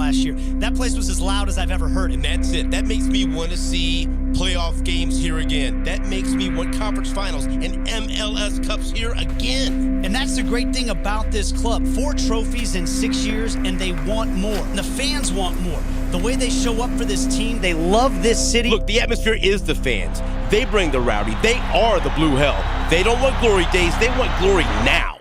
last year. That place was as loud as I've ever heard it. And that's it. That makes me want to see playoff games here again. That makes me want conference finals and MLS Cups here again. And that's the great thing about this club. 4 trophies in 6 years, and they want more. And the fans want more. The way they show up for this team, they love this city. Look, the atmosphere is the fans. They bring the rowdy. They are the blue hell. They don't want glory days. They want glory now.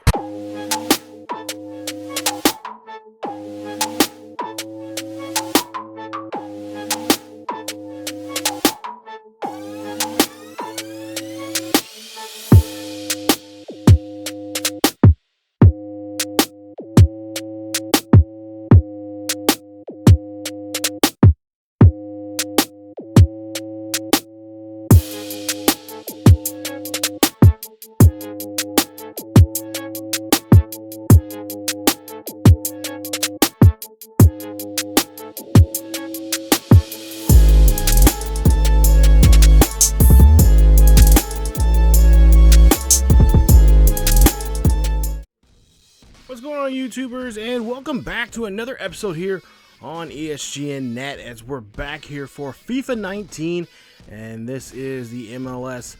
What's going on, YouTubers, and welcome back to another episode here on ESGNet as we're back here for FIFA 19, and this is the MLS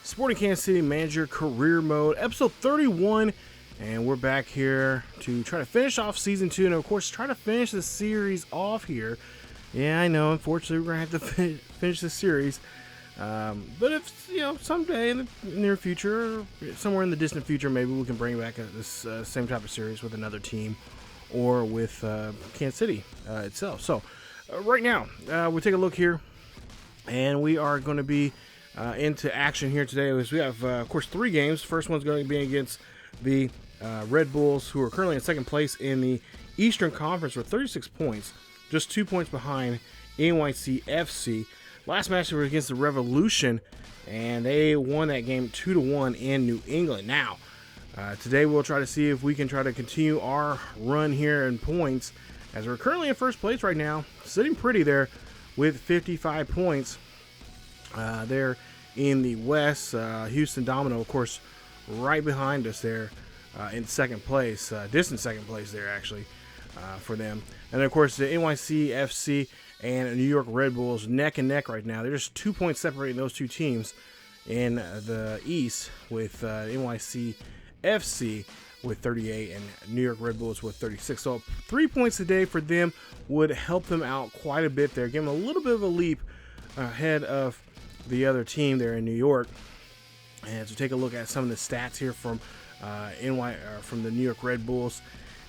Sporting Kansas City Manager Career Mode, episode 31, and we're back here to try to finish off Season 2, and of course, try to finish the series off here. Yeah, I know, unfortunately, we're going to have to finish the series. But if, someday in the near future, somewhere in the distant future, maybe we can bring back this same type of series with another team or with Kansas City itself. So, right now, we take a look here, and we are going to be into action here today. We have, of course, 3 games. First one's going to be against the Red Bulls, who are currently in second place in the Eastern Conference with 36 points, just 2 points behind NYCFC. Last match was against the Revolution, and they won that game 2-1 in New England. Now, today we'll try to see if we can try to continue our run here in points, as we're currently in first place right now, sitting pretty there with 55 points there in the West. Houston Domino, of course, right behind us there in second place, distant second place there actually for them. And of course, the NYCFC and New York Red Bulls neck and neck right now. They're just 2 points separating those two teams in the East, with NYCFC with 38 and New York Red Bulls with 36. So 3 points a day for them would help them out quite a bit there, give them a little bit of a leap ahead of the other team there in New York. And to take a look at some of the stats here from from the New York Red Bulls.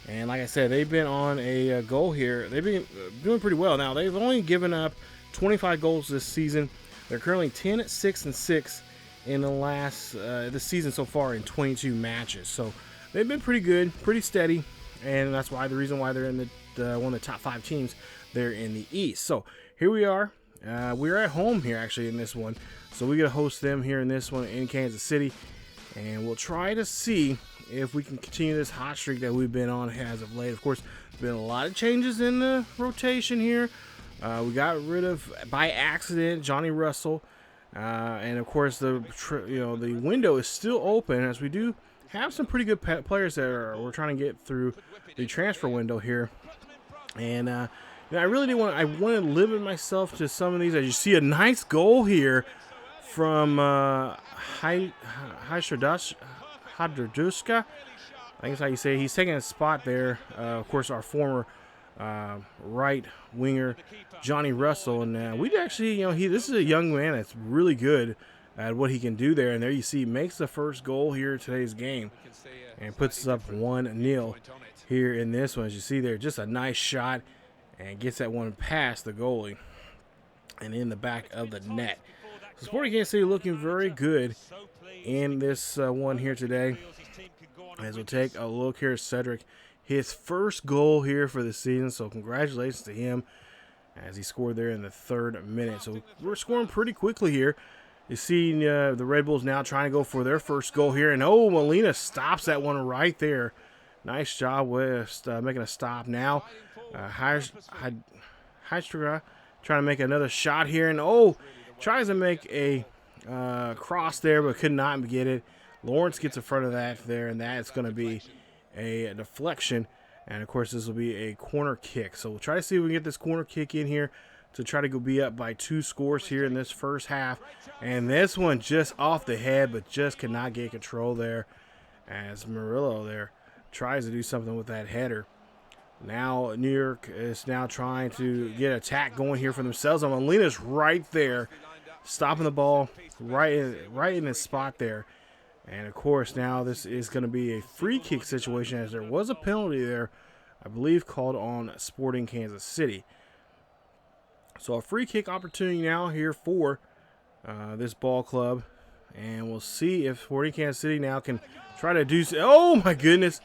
And like I said, they've been on a goal here. They've been doing pretty well. Now, they've only given up 25 goals this season. They're currently 10-6-6 in the last this season so far in 22 matches. So they've been pretty good, pretty steady, and that's why the reason why they're in one of the top 5 teams there in the East. So here we are. We're at home here actually in this one. So we get to host them here in this one in Kansas City, and we'll try to see if we can continue this hot streak that we've been on as of late. Of course, there's been a lot of changes in the rotation here. We got rid of, by accident, Johnny Russell, and of course the window is still open, as we do have some pretty good players that we're trying to get through the transfer window here. And I really want to limit myself to some of these. As you see, a nice goal here from Hadraduska, I think that's how you say it. He's taking a spot there. Of course, our former right winger, Johnny Russell. And we actually, this is a young man that's really good at what he can do there. And there you see, makes the first goal here in today's game and puts us up 1-0 here in this one. As you see there, just a nice shot, and gets that one past the goalie and in the back of the net. So Sporting Kansas City looking very good in this one here today. As we'll take a look here at Cedric, his first goal here for the season, so congratulations to him as he scored there in the 3rd minute. So we're scoring pretty quickly here. You see the Red Bulls now trying to go for their first goal here, and Molina stops that one right there. Nice job with making a stop now. Hystra trying to make another shot here, and tries to make a cross there, but could not get it. Lawrence gets in front of that there, and that's going to be a deflection And, of course, this will be a corner kick. So we'll try to see if we can get this corner kick in here to try to go be up by 2 scores here in this first half. And this one just off the head, but just cannot get control there as Murillo there tries to do something with that header. Now New York is now trying to get an attack going here for themselves. And Molina's right there, stopping the ball right in the spot there. And, of course, now this is going to be a free kick situation as there was a penalty there, I believe, called on Sporting Kansas City. So a free kick opportunity now here for this ball club. And we'll see if Sporting Kansas City now can try to do so. Oh, my goodness.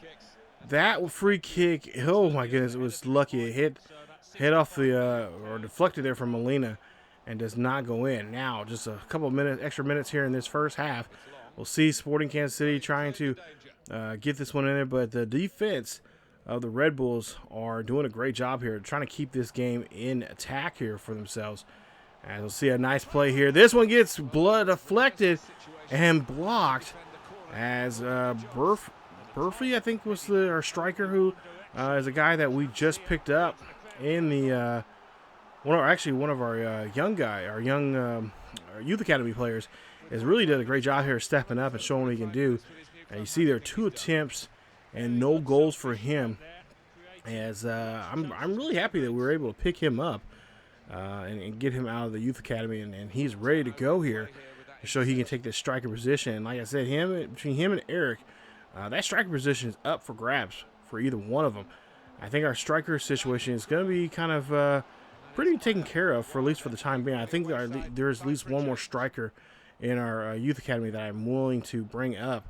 That free kick, oh, my goodness, it was lucky. It hit off the, or deflected there from Molina and does not go in. Now, just a couple of extra minutes here in this first half. We'll see Sporting Kansas City trying to get this one in there, but the defense of the Red Bulls are doing a great job here, trying to keep this game in attack here for themselves. And we'll see a nice play here. This one gets blood deflected and blocked as Burfy, I think, was our striker, who is a guy that we just picked up in the one of our young youth academy players. Has really did a great job here stepping up and showing what he can do. And you see there are 2 attempts and no goals for him. As I'm really happy that we were able to pick him up and get him out of the youth academy, and he's ready to go here to show he can take this striker position. And like I said, between him and Eric, that striker position is up for grabs for either one of them. I think our striker situation is going to be kind of pretty taken care of, for at least for the time being. I think there's at least one more striker in our youth academy that I'm willing to bring up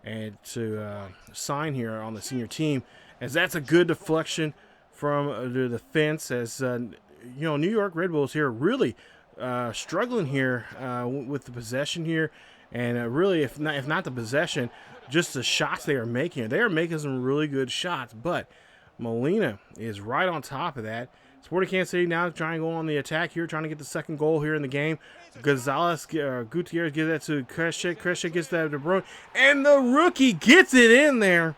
and to sign here on the senior team, as that's a good deflection from the defense. As New York Red Bulls here really struggling here with the possession here, and really, if not the possession, just the shots they are making. They are making some really good shots, but Molina is right on top of that. Sporting Kansas City now trying to go on the attack here, trying to get the second goal here in the game. Gutierrez gives that to Kreshik. Kreshik gets that to De Bruyne, and the rookie gets it in there.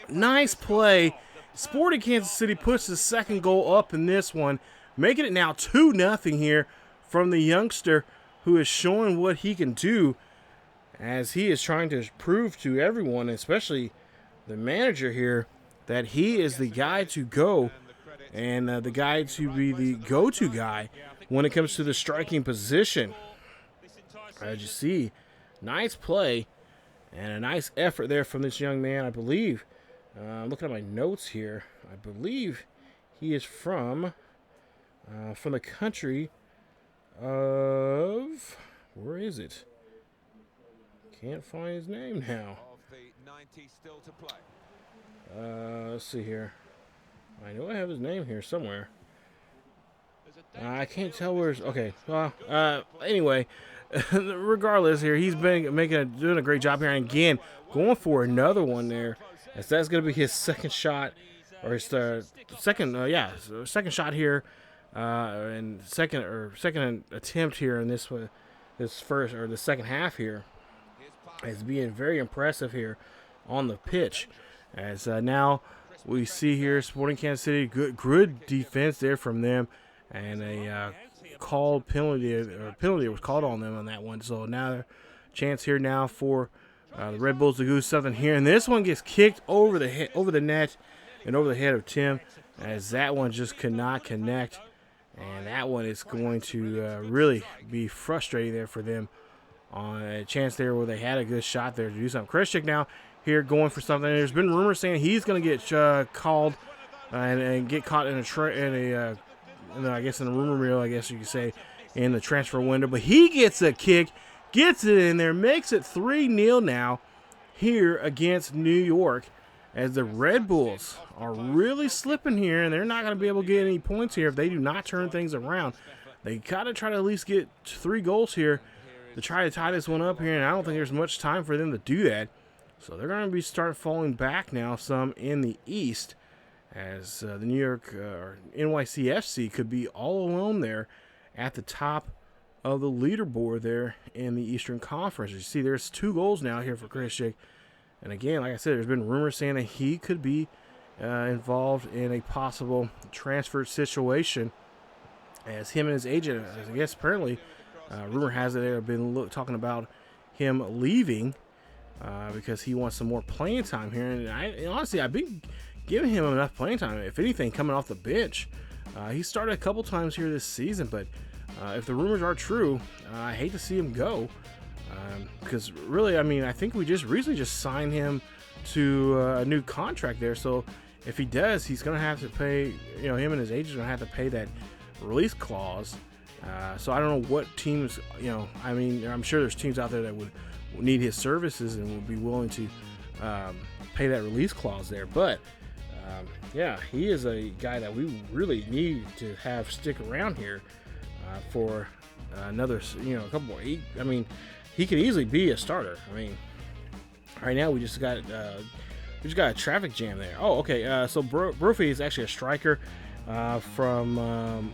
Nice play. Sporting Kansas City puts the second goal up in this one, making it now 2-0 here from the youngster who is showing what he can do, as he is trying to prove to everyone, especially the manager here, that he is the guy to go. And the guy to be the go-to guy when it comes to the striking position. As you see, nice play and a nice effort there from this young man. I believe, looking at my notes here, I believe he is from the country of, where is it? Can't find his name now. Let's see here. I know I have his name here somewhere. I can't tell where's. Okay. Anyway, regardless, here he's been doing a great job here, and again going for another one there, as that's going to be his second shot, or his second shot here, and second attempt here in this first or the second half here, as being very impressive here on the pitch, as now. We see here Sporting Kansas City, good defense there from them, and a penalty was called on them on that one. So now a chance here now for the Red Bulls to do something here, and this one gets kicked over the net and over the head of Tim, as that one just could not connect, and that one is going to really be frustrating there for them on a chance there where they had a good shot there to do something. Kreshik now here going for something. There's been rumors saying he's going to get called and get caught in I guess in the rumor mill, I guess you could say, in the transfer window. But he gets a kick, gets it in there, makes it 3-0 now here against New York, as the Red Bulls are really slipping here, and they're not going to be able to get any points here if they do not turn things around. They got to try to at least get 3 goals here to try to tie this one up here, and I don't think there's much time for them to do that. So they're going to be start falling back now some in the East, as the New York or NYCFC could be all alone there at the top of the leaderboard there in the Eastern Conference. You see there's 2 goals now here for Kreshik. And again, like I said, there's been rumors saying that he could be involved in a possible transfer situation, as him and his agent, I guess apparently, rumor has it they've been talking about him leaving because he wants some more playing time here. And honestly, I've been giving him enough playing time. If anything, coming off the bench, he started a couple times here this season. But if the rumors are true, I hate to see him go because really, I mean, I think we just recently signed him to a new contract there. So if he does, he's going to have to pay. You know, him and his agent are going to have to pay that release clause. So I don't know what teams, you know, I mean, I'm sure there's teams out there that would need his services and would be willing to pay that release clause there. But yeah, he is a guy that we really need to have stick around here for another, you know, a couple more. I mean, he could easily be a starter. I mean, right now we just got a traffic jam there. Oh, okay. So Brophy is actually a striker from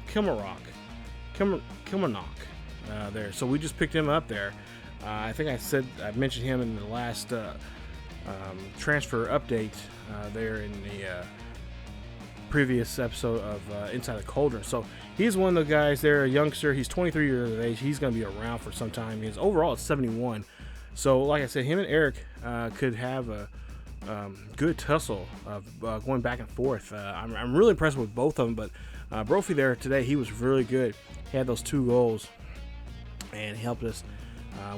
Kilmarnock there. So we just picked him up there. I think I mentioned him in the last transfer update there in the previous episode of Inside the Cauldron. So he's one of the guys there, a youngster. He's 23 years of age. He's going to be around for some time. He's overall at 71. So like I said, him and Eric could have a good tussle of going back and forth. I'm really impressed with both of them, but Brophy there today, he was really good. He had those 2 goals and helped us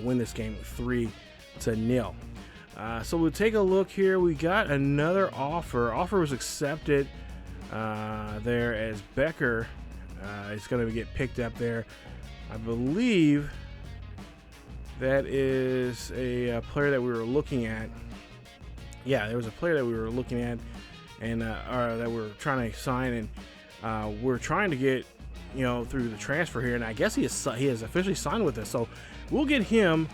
win this game 3-0. So we'll take a look here. We got another offer. Offer was accepted there as Becker is going to get picked up there. I believe that is a player that we were looking at. Yeah, there was a player that we were looking at and that we're trying to sign, and we're trying to get, you know, through the transfer here. And I guess he has officially signed with us. So we'll get him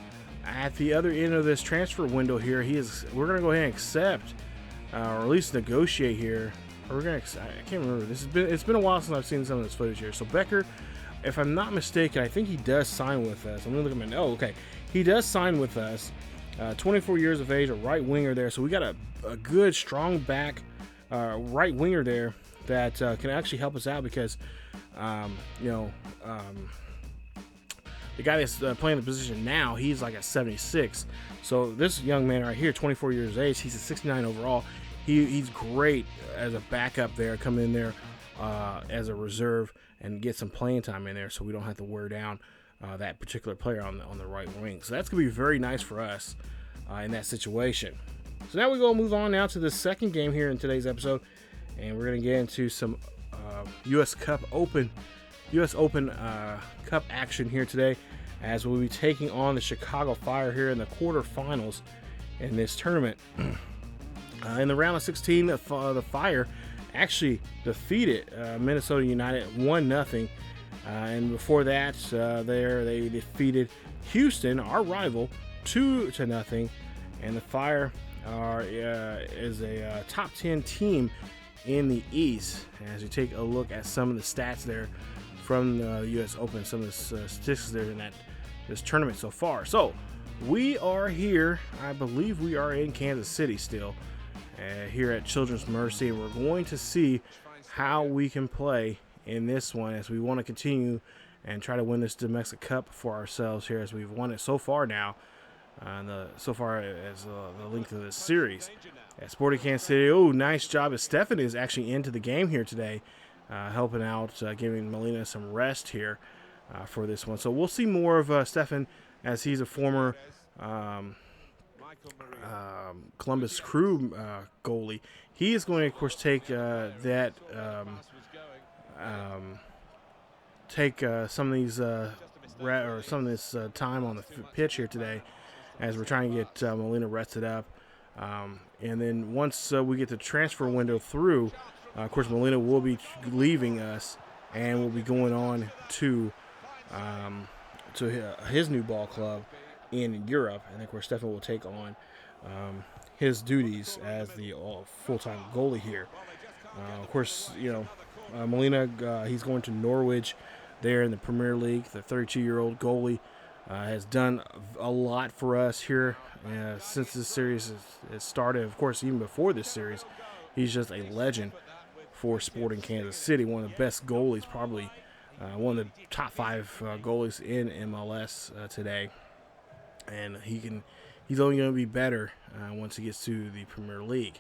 at the other end of this transfer window here. We're going to go ahead and accept, or at least negotiate here. Or we're going to, I can't remember. It's been a while since I've seen some of this footage here. So Becker, if I'm not mistaken, I think he does sign with us. I'm going to look at my, oh, okay. He does sign with us. 24 years of age, a right winger there. So we got a good, strong back right winger there that can actually help us out because, you know, the guy that's playing the position now, he's like at 76. So this young man right here, 24 years of age, he's at 69 overall. He's great as a backup there, come in there as a reserve and get some playing time in there so we don't have to wear down that particular player on the right wing. So that's going to be very nice for us in that situation. So now we're going to move on now to the second game here in today's episode, and we're going to get into some U.S. Open Cup action here today, as we'll be taking on the Chicago Fire here in the quarterfinals in this tournament. In the round of 16, the Fire actually defeated Minnesota United 1-0. And before that, they defeated Houston, our rival, 2-0. And the Fire is a top 10 team in the East. As you take a look at some of the stats there from the U.S. Open, some of the statistics there in this tournament so far. So we are here. I believe we are in Kansas City still, here at Children's Mercy. And we're going to see how we can play in this one as we want to continue and try to win this domestic cup for ourselves here, as we've won it so far now, so far as the length of this series. At Sporting Kansas City, oh, nice job as Stefan is actually into the game here today, helping out, giving Molina some rest here for this one. So we'll see more of Stefan, as he's a former Columbus Crew goalie. He is going to, of course, take some of these some of this time on the pitch here today, as we're trying to get Molina rested up. And then once we get the transfer window through, of course, Molina will be leaving us and will be going on to his new ball club in Europe. And, of course, Stefan will take on his duties as the full-time goalie here. Of course, you know, Molina, he's going to Norwich there in the Premier League, the 32-year-old goalie has done a lot for us here since this series has started. Of course, even before this series, he's just a legend for Sporting Kansas City. One of the best goalies, probably one of the top 5 goalies in MLS today. And he's only going to be better once he gets to the Premier League.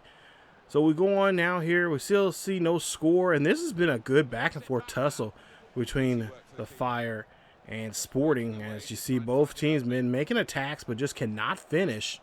So we go on now here. We still see no score, and this has been a good back and forth tussle between the Fire and Sporting. As you see, both teams been making attacks but just cannot finish.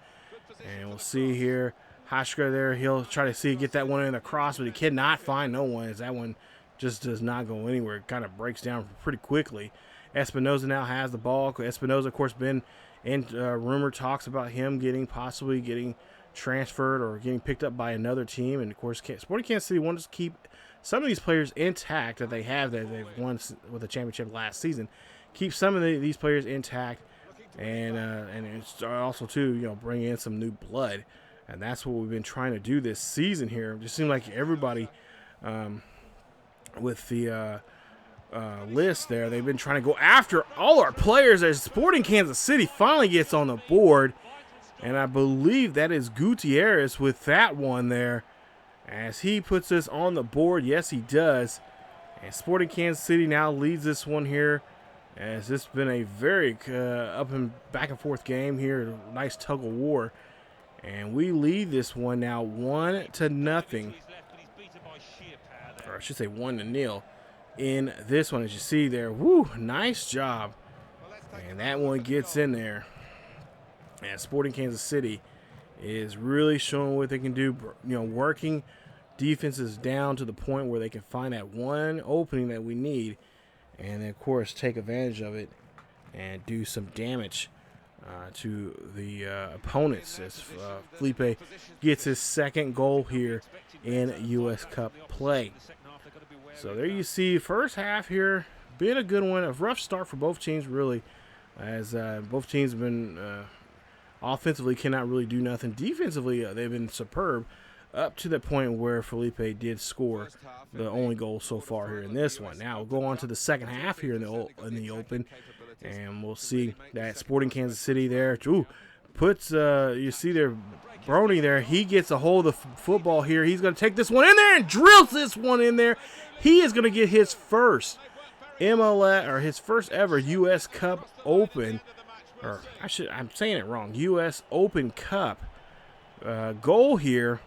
And we'll see here, Hashka there, he'll try to get that one in the cross, but he cannot find no one, as that one just does not go anywhere. It kind of breaks down pretty quickly. Espinoza now has the ball. Espinoza, of course, been in rumor talks about him possibly getting transferred or getting picked up by another team. And of course, Sporting Kansas City wants to keep some of these players intact that they've won with the championship last season. Keep some of these players intact, and it's also too, bring in some new blood, and that's what we've been trying to do this season here. It just seemed like everybody with the list there, they've been trying to go after all our players as Sporting Kansas City finally gets on the board. And I believe that is Gutierrez with that one there, as he puts us on the board. Yes, he does. And Sporting Kansas City now leads this one here, as this has been a very up and back and forth game here. Nice tug of war. And we lead this one now 1-0. Or I should say 1-0 in this one, as you see there. Woo, nice job. And that one gets in there. And Sporting Kansas City is really showing what they can do, working defenses down to the point where they can find that one opening that we need, and then, of course, take advantage of it and do some damage to the opponents, as Felipe gets his second goal here in U.S. Cup play. So there you see, first half here, been a good one. A rough start for both teams, really, as both teams have been offensively cannot really do nothing. Defensively, they've been superb up to the point where Felipe did score the only goal so far here in this one. Now we'll go on to the second half here in the open, and we'll see that Sporting Kansas City there puts you see there, Brony there, he gets a hold of the football here. He's going to take this one in there and drills this one in there. He is going to get his first MLS, or his first ever U.S. Cup Open, or I'm saying it wrong, U.S. Open Cup goal here,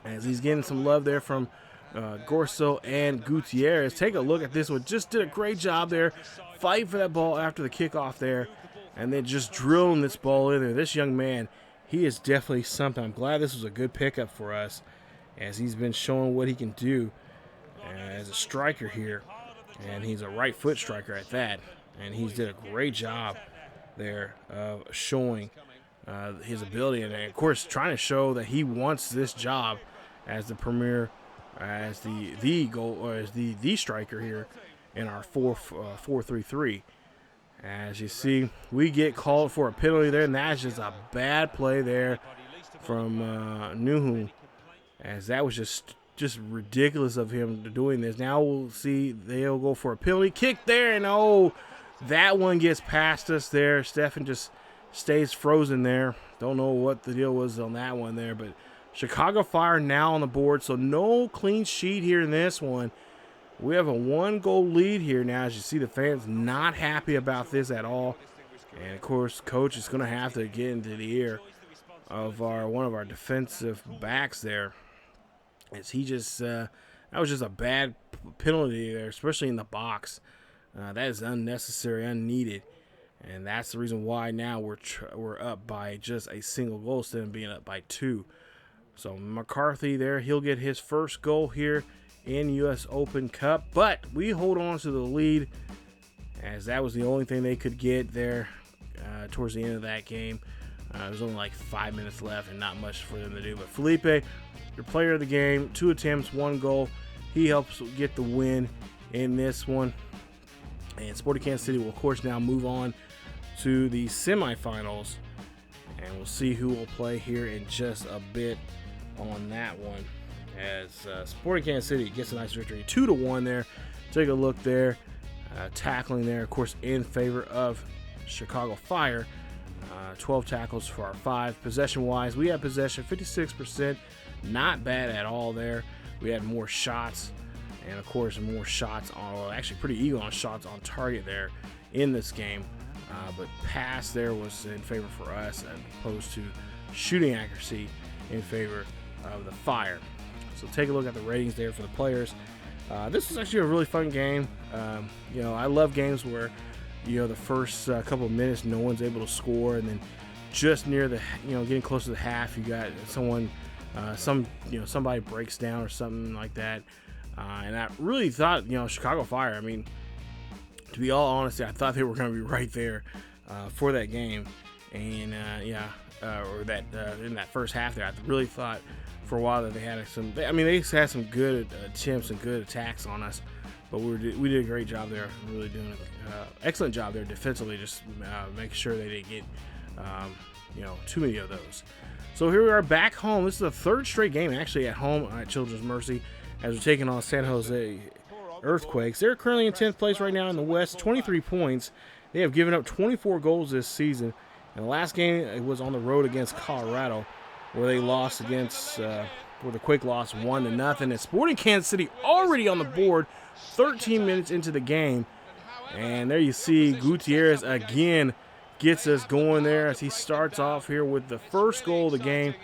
as he's getting some love there from Gorso and Gutierrez. Take a look at this one. Just did a great job there, fighting for that ball after the kickoff there, and then just drilling this ball in there. This young man, he is definitely something. I'm glad this was a good pickup for us, as he's been showing what he can do as a striker here, and he's a right foot striker at that, and he's did a great job there of showing his ability, and of course trying to show that he wants this job as the premier, as the goal, or as the striker here in our 4-3-3. As you see, we get called for a penalty there, and that's just a bad play there from Nuhu, as that was just ridiculous of him doing this. Now we'll see, they'll go for a penalty kick there, and that one gets past us there. Stefan just stays frozen there. Don't know what the deal was on that one there, but Chicago Fire now on the board, so no clean sheet here in this one. We have a 1-goal lead here now. As you see, the fans not happy about this at all. And, of course, coach is going to have to get into the ear of one of our defensive backs there. As he just that was just a bad penalty there, especially in the box. That is unnecessary, unneeded. And that's the reason why now we're up by just a single goal instead of being up by 2. So McCarthy there, he'll get his first goal here in U.S. Open Cup. But we hold on to the lead, as that was the only thing they could get there towards the end of that game. There's only like 5 minutes left and not much for them to do. But Felipe, your player of the game, 2 attempts, 1 goal. He helps get the win in this one. And Sporting Kansas City will, of course, now move on to the semifinals. And we'll see who will play here in just a bit on that one. As Sporting Kansas City gets a nice victory, 2-1 there. Take a look there. Tackling there, of course, in favor of Chicago Fire. 12 tackles for our 5. Possession-wise, we had possession 56%. Not bad at all there. We had more shots, and of course more shots on, actually pretty equal on shots on target there in this game. But pass there was in favor for us as opposed to shooting accuracy in favor of the Fire. So take a look at the ratings there for the players. This was actually a really fun game. I love games where the first couple of minutes no one's able to score, and then just near the getting close to the half, you got someone somebody breaks down or something like that. And I really thought Chicago Fire, I mean, to be all honest, I thought they were going to be right there for that game, and or that in that first half there, I really thought for a while that they had they had some good attempts and good attacks on us, but we did a great job there, really doing an excellent job there defensively, just making sure they didn't get too many of those. So here we are back home. This is the 3rd straight game actually at home at Children's Mercy as we're taking on San Jose Earthquakes. They're currently in 10th place right now in the West, 23 points. They have given up 24 goals this season. And the last game it was on the road against Colorado, where they lost against, where the Quake lost 1-0. And Sporting Kansas City already on the board, 13 minutes into the game. And there you see Gutierrez again gets us going there as he starts off here with the first goal of the game.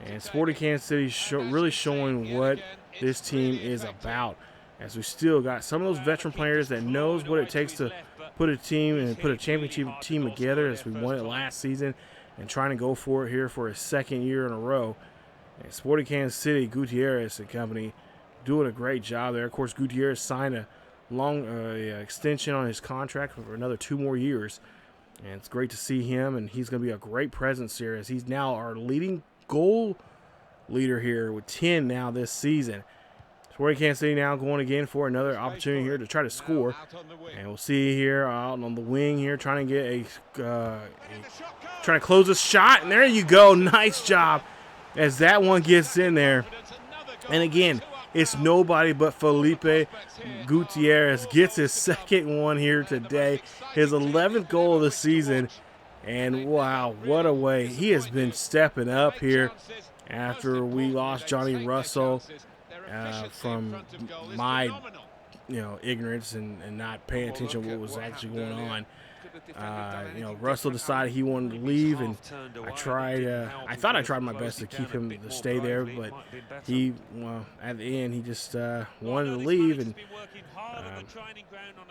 And Sporting Kansas City really showing what this team is about, as we still got some of those veteran players that knows what it takes to put a team and put a championship team together, as we won it last season and trying to go for it here for a 2nd year in a row. And Sporting Kansas City, Gutierrez and company doing a great job there. Of course, Gutierrez signed a long extension on his contract for another 2 more years, and it's great to see him, and he's going to be a great presence here as he's now our leading goal leader here with 10 now this season. Sporting Kansas City now going again for another opportunity here to try to score, and we'll see here out on the wing here trying to get trying to close a shot, and there you go, nice job as that one gets in there. And again, it's nobody but Felipe Gutierrez gets his 2nd one here today, his 11th goal of the season. And wow, what a way he has been stepping up here after we lost Johnny Russell from my ignorance and not paying attention to what was actually going on. Russell decided he wanted to leave, and I thought I tried my best to keep him to stay there, but he, at the end, he just wanted to leave, and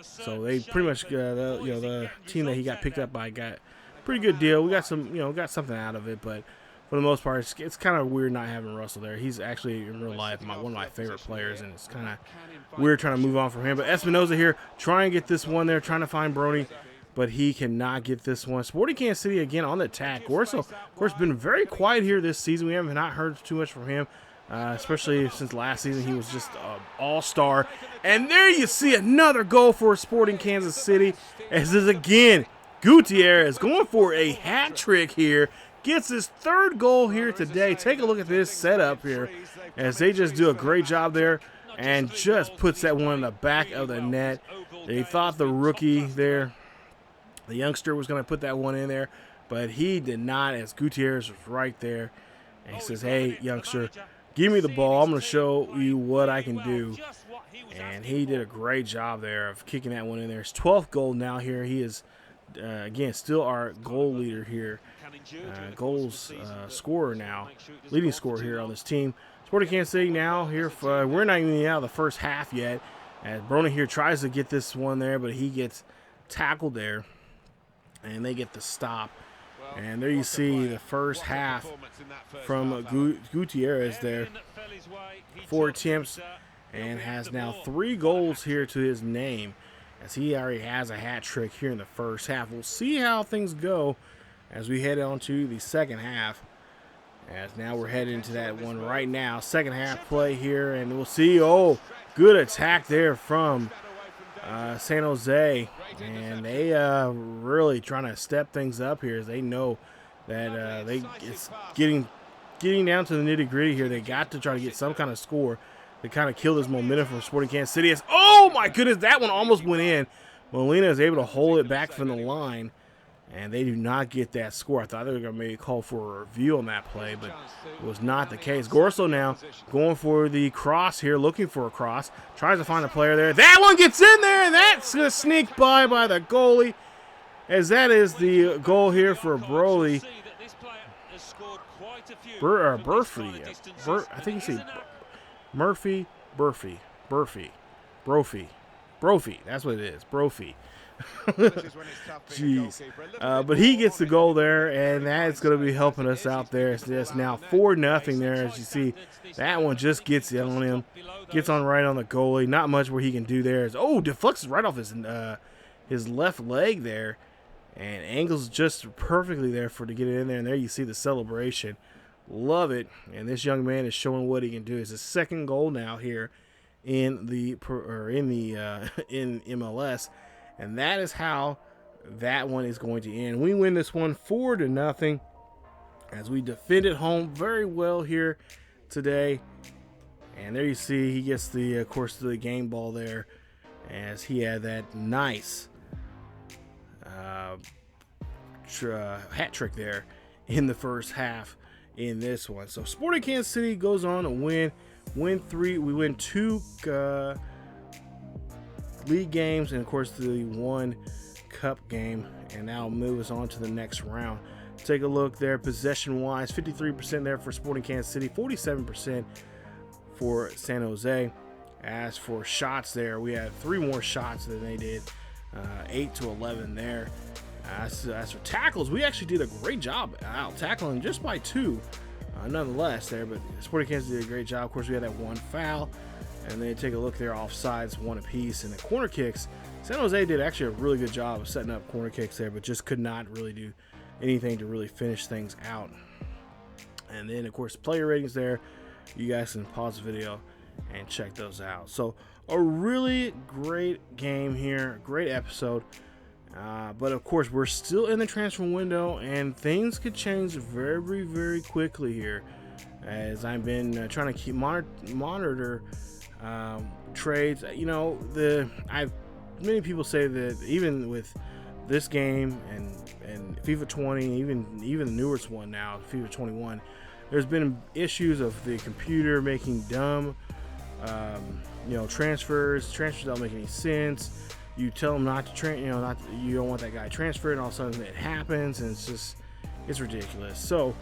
so they pretty much, the team that he got picked up by got a pretty good deal. We got got something out of it, but for the most part, it's kind of weird not having Russell there. He's actually, in real life, one of my favorite players, and it's kind of weird trying to move on from him. But Espinoza here, trying to get this one there, trying to find Brony, but he cannot get this one. Sporting Kansas City again on the attack. Gorso, of course, been very quiet here this season. We haven't not heard too much from him, especially since last season. He was just an all-star. And there you see another goal for Sporting Kansas City, as is again Gutierrez going for a hat trick here. Gets his 3rd goal here today. Take a look at this setup here as they just do a great job there and just puts that one in the back of the net. They thought the rookie there, the youngster, was going to put that one in there, but he did not, as Gutierrez was right there. And he says, hey, youngster, give me the ball. I'm going to show you what I can do. And he did a great job there of kicking that one in there. His 12th goal now here. He is, again, still our goal leader here. Scorer now, leading scorer here on this team. Sporting Kansas City now here. We're not even out of the first half yet. As Brony here tries to get this one there, but he gets tackled there, and they get the stop. And there you see the first half from Gutierrez there. 4 attempts and has now 3 goals here to his name, as he already has a hat trick here in the first half. We'll see how things go as we head on to the second half, as now we're headed into that one right now. Second half play here, and we'll see. Oh, good attack there from San Jose, and they really trying to step things up here, as they know that it's getting down to the nitty gritty here. They got to try to get some kind of score to kind of kill this momentum from Sporting Kansas City. Oh my goodness, that one almost went in. Molina is able to hold it back from the line, and they do not get that score. I thought they were going to maybe call for a review on that play, but it was not the case. Gorso now going for the cross here, looking for a cross, tries to find a player there. That one gets in there, and that's going to sneak by the goalie, as that is the goal here for Broly. Burfy. I think you say Murphy, Brophy. That's what it is, Brophy. Jeez. But he gets the goal there, and that's going to be helping us out there. It's just now 4-0 there. As you see, that one just gets on him. Gets on right on the goalie. Not much where he can do there. Deflects right off his left leg there, and angles just perfectly there to get it in there. And there you see the celebration. Love it. And this young man is showing what he can do. It's his second goal now here in MLS. And that is how that one is going to end. We win this one 4-0 as we defended home very well here today. And there you see he gets of course, the game ball there, as he had that nice hat trick there in the first half in this one. So Sporting Kansas City goes on to win 3. We win 2 league games, and of course the 1 cup game, and that'll move us on to the next round. Take a look there, possession wise, 53% there for Sporting Kansas City, 47% for San Jose. As for shots there, we had 3 more shots than they did, 8-11 there. As for tackles, we actually did a great job out tackling just by 2 nonetheless there, but Sporting Kansas did a great job. Of course, we had that 1 foul. And then take a look there, offsides, 1 apiece. And the corner kicks, San Jose did actually a really good job of setting up corner kicks there, but just could not really do anything to really finish things out. And then, of course, player ratings there. You guys can pause the video and check those out. So, a really great game here, great episode. But, of course, we're still in the transfer window, and things could change very, very quickly here, as I've been trying to keep monitor trades. Many people say that even with this game and FIFA 20, even the newest one now, FIFA 21, there's been issues of the computer making dumb transfers don't make any sense. You tell them not to you don't want that guy transferred, and all of a sudden it happens, and it's ridiculous. So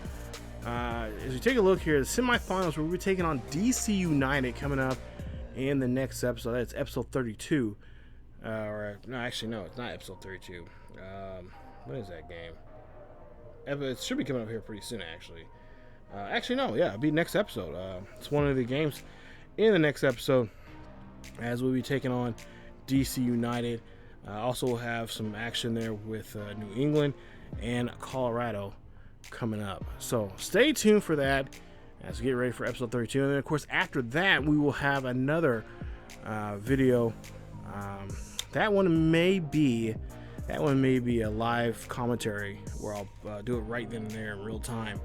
as we take a look here, the semifinals, we'll be taking on DC United coming up in the next episode. That's episode 32. No, it's not episode 32. What is that game? It should be coming up here pretty soon, actually. It'll be next episode. It's one of the games in the next episode, as we'll be taking on DC United. Also, we'll have some action there with New England and Colorado coming up. So stay tuned for that as we get ready for episode 32. And then, of course, after that, we will have another video. That one may be a live commentary where I'll do it right then and there in real time.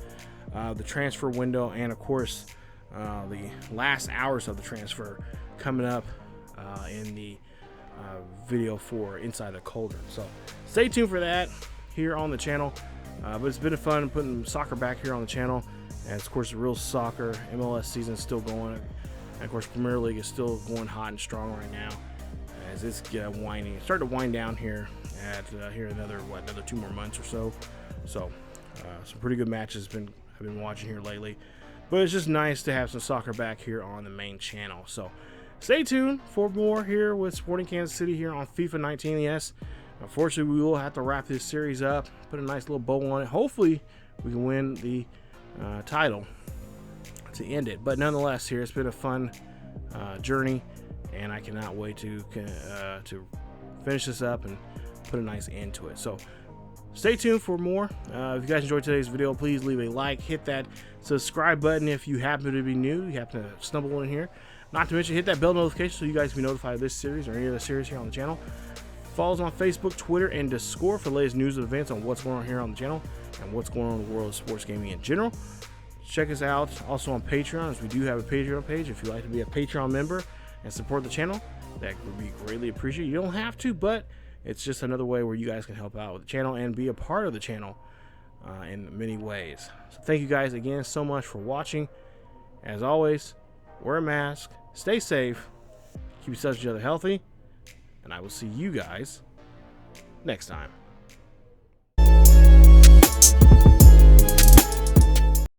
The transfer window, and of course the last hours of the transfer coming up in the video for Inside the Cauldron. So stay tuned for that here on the channel. But it's been fun putting soccer back here on the channel. And of course, the real soccer MLS season is still going. And of course, Premier League is still going hot and strong right now, as it's starting to wind down here at another 2 more months or so. So some pretty good matches I've been watching here lately. But it's just nice to have some soccer back here on the main channel. So stay tuned for more here with Sporting Kansas City here on FIFA 19. Yes, unfortunately, we will have to wrap this series up, put a nice little bow on it. Hopefully, we can win the title to end it. But nonetheless, here it's been a fun journey, and I cannot wait to finish this up and put a nice end to it. So stay tuned for more. If you guys enjoyed today's video, please leave a like, hit that subscribe button if you happen to be new, you happen to stumble in here. Not to mention, hit that bell notification so you guys can be notified of this series or any other series here on the channel. Follow us on Facebook, Twitter, and Discord for the latest news and events on what's going on here on the channel and what's going on in the world of sports gaming in general. Check us out also on Patreon, as we do have a Patreon page. If you'd like to be a Patreon member and support the channel, that would be greatly appreciated. You don't have to, but it's just another way where you guys can help out with the channel and be a part of the channel in many ways. So thank you guys again so much for watching. As always, wear a mask, stay safe, keep each other healthy, and I will see you guys next time.